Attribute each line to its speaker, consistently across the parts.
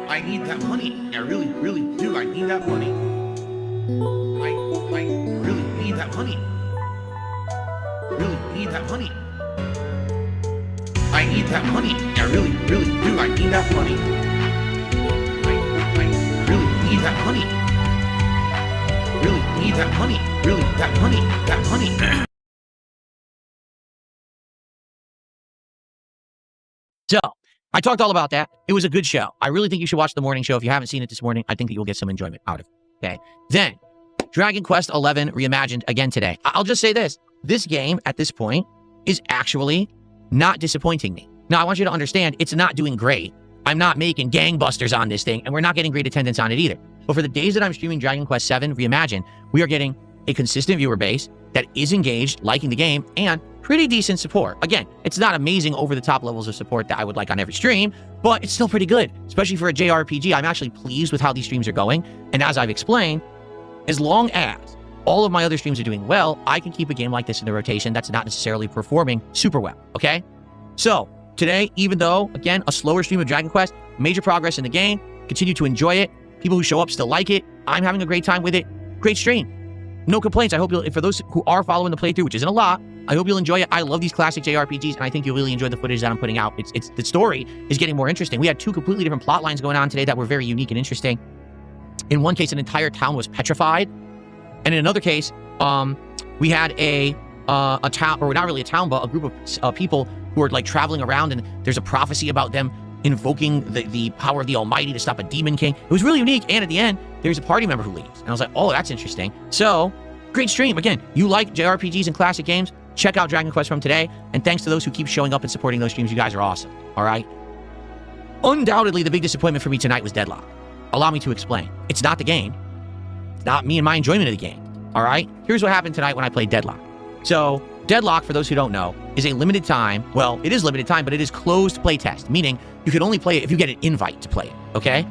Speaker 1: I need that money. I really, really do. I need that money. I really need that money. Really need that money. I need that money. I really, really do. I need that money. I really need that money. Really need that money. Really, that money. That money.
Speaker 2: So, I talked all about that. It was a good show. I really think you should watch the morning show. If you haven't seen it this morning, I think that you'll get some enjoyment out of it. Okay. Then, Dragon Quest XI Reimagined again today. I'll just say this. This game, at this point, is actually not disappointing me. Now, I want you to understand, it's not doing great. I'm not making gangbusters on this thing, and we're not getting great attendance on it either. But for the days that I'm streaming Dragon Quest VII Reimagined, we are getting a consistent viewer base that is engaged, liking the game, and pretty decent support. Again, it's not amazing over-the-top levels of support that I would like on every stream, but it's still pretty good, especially for a JRPG. I'm actually pleased with how these streams are going, and as I've explained, as long as all of my other streams are doing well, I can keep a game like this in the rotation that's not necessarily performing super well, okay? So, today, even though, again, a slower stream of Dragon Quest, major progress in the game, continue to enjoy it, people who show up still like it, I'm having a great time with it, great stream. No complaints. I hope you'll, for those who are following the playthrough, which isn't a lot, I hope you'll enjoy it. I love these classic JRPGs, and I think you'll really enjoy the footage that I'm putting out. It's the story is getting more interesting. We had two completely different plot lines going on today that were very unique and interesting. In one case, an entire town was petrified, and in another case, we had a town, or not really a town, but a group of people who are like traveling around, and there's a prophecy about them invoking the power of the Almighty to stop a demon king. It was really unique, and at the end, there's a party member who leaves. And I was like, oh, that's interesting. So, great stream. Again, you like JRPGs and classic games, check out Dragon Quest from today, and thanks to those who keep showing up and supporting those streams. You guys are awesome, all right? Undoubtedly, the big disappointment for me tonight was Deadlock. Allow me to explain. It's not the game. It's not me and my enjoyment of the game, all right? Here's what happened tonight when I played Deadlock. So, Deadlock, for those who don't know, is a limited time, well, it is limited time, but it is closed playtest, meaning you can only play it if you get an invite to play it, okay?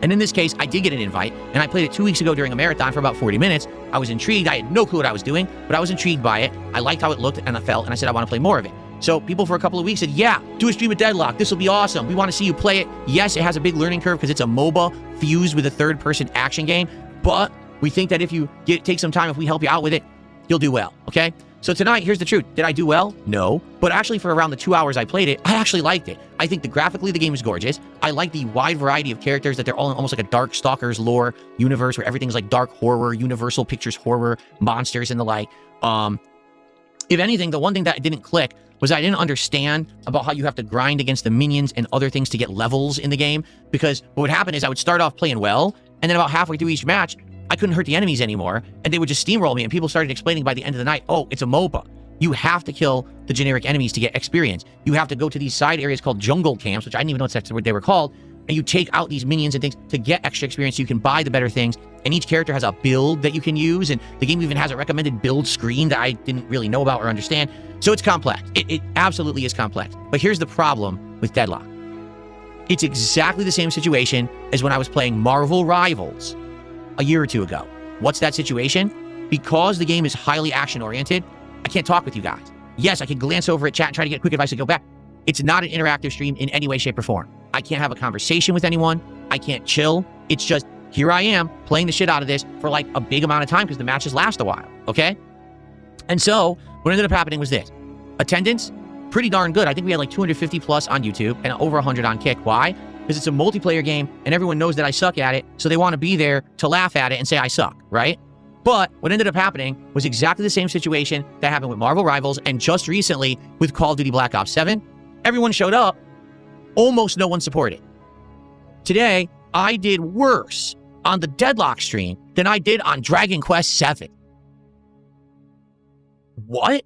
Speaker 2: And in this case, I did get an invite, and I played it 2 weeks ago during a marathon for about 40 minutes. I was intrigued. I had no clue what I was doing, but I was intrigued by it. I liked how it looked and I felt, and I said I want to play more of it. So people for a couple of weeks said, yeah, do a stream of Deadlock. This will be awesome. We want to see you play it. Yes, it has a big learning curve because it's a MOBA fused with a third-person action game, but we think that if you take some time, if we help you out with it, you'll do well, okay? So tonight, here's the truth. Did I do well? No. But actually, for around the 2 hours I played it, I actually liked it. I think graphically, the game is gorgeous. I like the wide variety of characters, that they're all almost like a Dark Stalkers lore universe where everything's like dark horror, Universal Pictures horror, monsters and the like. If anything, the one thing that didn't click was I didn't understand about how you have to grind against the minions and other things to get levels in the game. Because what would happen is I would start off playing well, and then about halfway through each match, I couldn't hurt the enemies anymore, and they would just steamroll me, and people started explaining by the end of the night, oh, it's a MOBA. You have to kill the generic enemies to get experience. You have to go to these side areas called jungle camps, which I didn't even know that's what they were called, and you take out these minions and things to get extra experience so you can buy the better things, and each character has a build that you can use, and the game even has a recommended build screen that I didn't really know about or understand. So it's complex. It absolutely is complex. But here's the problem with Deadlock. It's exactly the same situation as when I was playing Marvel Rivals a year or two ago. What's that situation? Because the game is highly action-oriented, I can't talk with you guys. Yes, I can glance over at chat and try to get quick advice and go back. It's not an interactive stream in any way, shape, or form. I can't have a conversation with anyone. I can't chill. It's just, here I am, playing the shit out of this for like a big amount of time because the matches last a while, okay? And so, what ended up happening was this. Attendance, pretty darn good. I think we had like 250 plus on YouTube and over 100 on Kick. Why? Because it's a multiplayer game, and everyone knows that I suck at it, so they want to be there to laugh at it and say I suck, right? But what ended up happening was exactly the same situation that happened with Marvel Rivals, and just recently with Call of Duty Black Ops 7. Everyone showed up, almost no one supported. Today, I did worse on the Deadlock stream than I did on Dragon Quest VII. What?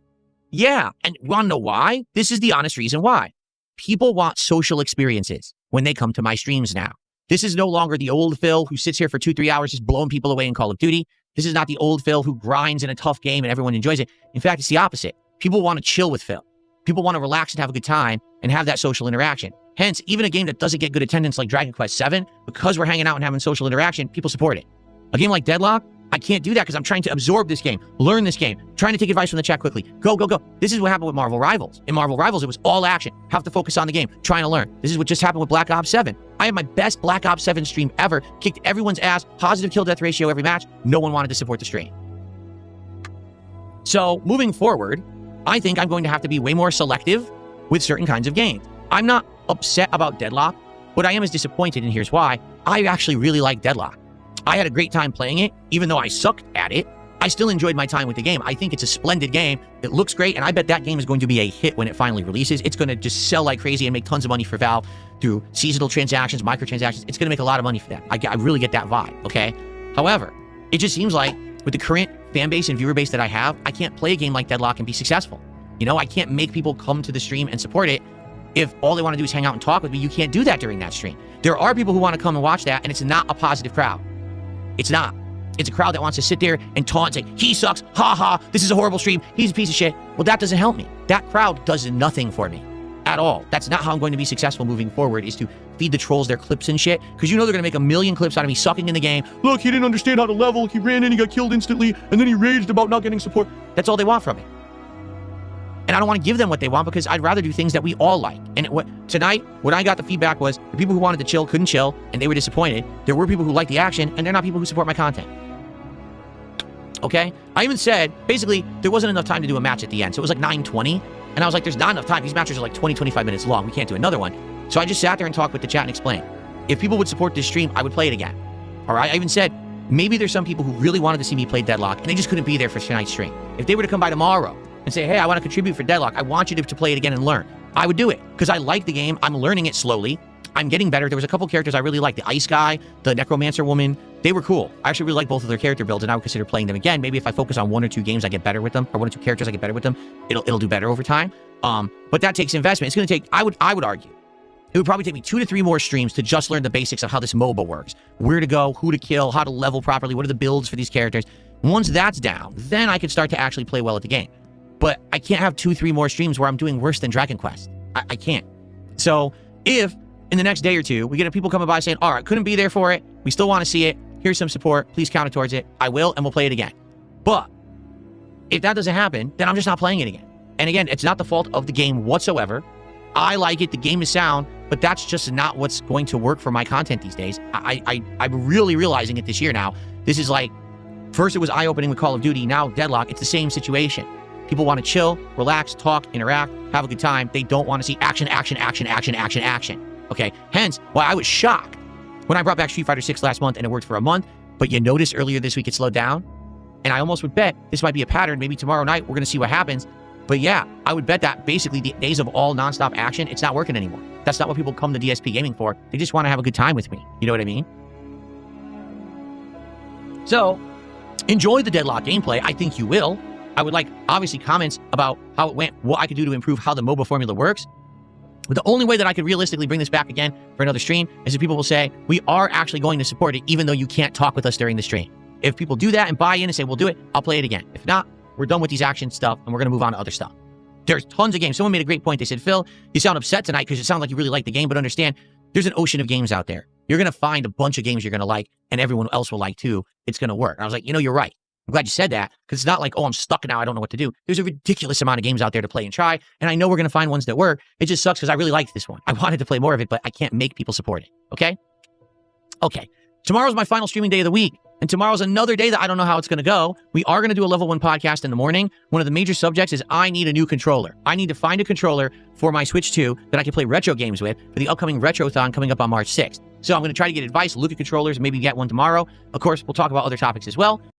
Speaker 2: Yeah, and you want to know why? This is the honest reason why. People want social experiences when they come to my streams now. This is no longer the old Phil who sits here for 2-3 hours just blowing people away in Call of Duty. This is not the old Phil who grinds in a tough game and everyone enjoys it. In fact, it's the opposite. People want to chill with Phil. People want to relax and have a good time and have that social interaction. Hence, even a game that doesn't get good attendance like Dragon Quest VII, because we're hanging out and having social interaction, people support it. A game like Deadlock, I can't do that because I'm trying to absorb this game, learn this game, trying to take advice from the chat quickly. Go, go, go. This is what happened with Marvel Rivals. In Marvel Rivals, it was all action. Have to focus on the game, trying to learn. This is what just happened with Black Ops 7. I had my best Black Ops 7 stream ever, kicked everyone's ass, positive kill death ratio every match. No one wanted to support the stream. So moving forward, I think I'm going to have to be way more selective with certain kinds of games. I'm not upset about Deadlock. What I am is disappointed, and here's why. I actually really like Deadlock. I had a great time playing it, even though I sucked at it. I still enjoyed my time with the game. I think it's a splendid game. It looks great, and I bet that game is going to be a hit when it finally releases. It's going to just sell like crazy and make tons of money for Valve through seasonal transactions, microtransactions. It's going to make a lot of money for them. I really get that vibe, okay? However, it just seems like with the current fan base and viewer base that I have, I can't play a game like Deadlock and be successful. You know, I can't make people come to the stream and support it if all they want to do is hang out and talk with me. You can't do that during that stream. There are people who want to come and watch that, and it's not a positive crowd. It's not. It's a crowd that wants to sit there and taunt and say, he sucks, ha ha, this is a horrible stream, he's a piece of shit. Well, that doesn't help me. That crowd does nothing for me at all. That's not how I'm going to be successful moving forward, is to feed the trolls their clips and shit, because you know they're going to make a million clips out of me sucking in the game. Look, he didn't understand how to level, he ran in, he got killed instantly, and then he raged about not getting support. That's all they want from me. And I don't want to give them what they want, because I'd rather do things that we all like. And tonight, what I got the feedback was the people who wanted to chill couldn't chill, and they were disappointed. There were people who liked the action, and they're not people who support my content. Okay? I even said, basically, there wasn't enough time to do a match at the end. So it was like 9:20, and I was like, there's not enough time. These matches are like 20, 25 minutes long. We can't do another one. So I just sat there and talked with the chat and explained. If people would support this stream, I would play it again. All right? I even said, maybe there's some people who really wanted to see me play Deadlock, and they just couldn't be there for tonight's stream. If they were to come by tomorrow and say, hey, I want to contribute for Deadlock, I want you to play it again and learn, I would do it, because I like the game. I'm learning it slowly. I'm getting better. There was a couple characters I really liked. The Ice Guy, the Necromancer Woman. They were cool. I actually really like both of their character builds, and I would consider playing them again. Maybe if I focus on 1 or 2 games, I get better with them, or 1 or 2 characters, I get better with them. It'll do better over time. But that takes investment. It's going to take, I would argue, it would probably take me 2 to 3 more streams to just learn the basics of how this MOBA works. Where to go, who to kill, how to level properly, what are the builds for these characters. Once that's down, then I could start to actually play well at the game. But I can't have 2, 3 more streams where I'm doing worse than Dragon Quest. I can't. So if in the next day or 2, we get people coming by saying, all right, couldn't be there for it, we still want to see it, here's some support, please count it towards it, I will, and we'll play it again. But if that doesn't happen, then I'm just not playing it again. And again, it's not the fault of the game whatsoever. I like it, the game is sound, but that's just not what's going to work for my content these days. I'm really realizing it this year now. This is like, first it was eye-opening with Call of Duty, now Deadlock, it's the same situation. People want to chill, relax, talk, interact, have a good time. They don't want to see action, action, action, action, action, action. Okay, hence why I was shocked when I brought back Street Fighter 6 last month and it worked for a month, but you noticed earlier this week it slowed down? And I almost would bet this might be a pattern. Maybe tomorrow night we're going to see what happens. But yeah, I would bet that basically the days of all nonstop action, it's not working anymore. That's not what people come to DSP Gaming for. They just want to have a good time with me. You know what I mean? So, enjoy the Deadlock gameplay. I think you will. I would like, obviously, comments about how it went, what I could do to improve how the MOBA formula works. But the only way that I could realistically bring this back again for another stream is if people will say, we are actually going to support it, even though you can't talk with us during the stream. If people do that and buy in and say, we'll do it, I'll play it again. If not, we're done with these action stuff and we're going to move on to other stuff. There's tons of games. Someone made a great point. They said, Phil, you sound upset tonight because it sounds like you really like the game, but understand, there's an ocean of games out there. You're going to find a bunch of games you're going to like and everyone else will like too. It's going to work. And I was like, you know, you're right. I'm glad you said that, because it's not like, oh, I'm stuck now, I don't know what to do. There's a ridiculous amount of games out there to play and try, and I know we're going to find ones that work. It just sucks because I really liked this one. I wanted to play more of it, but I can't make people support it, okay? Okay, tomorrow's my final streaming day of the week, and tomorrow's another day that I don't know how it's going to go. We are going to do a level 1 podcast in the morning. One of the major subjects is I need a new controller. I need to find a controller for my Switch 2 that I can play retro games with for the upcoming Retrothon coming up on March 6th. So I'm going to try to get advice, look at controllers, maybe get one tomorrow. Of course, we'll talk about other topics as well.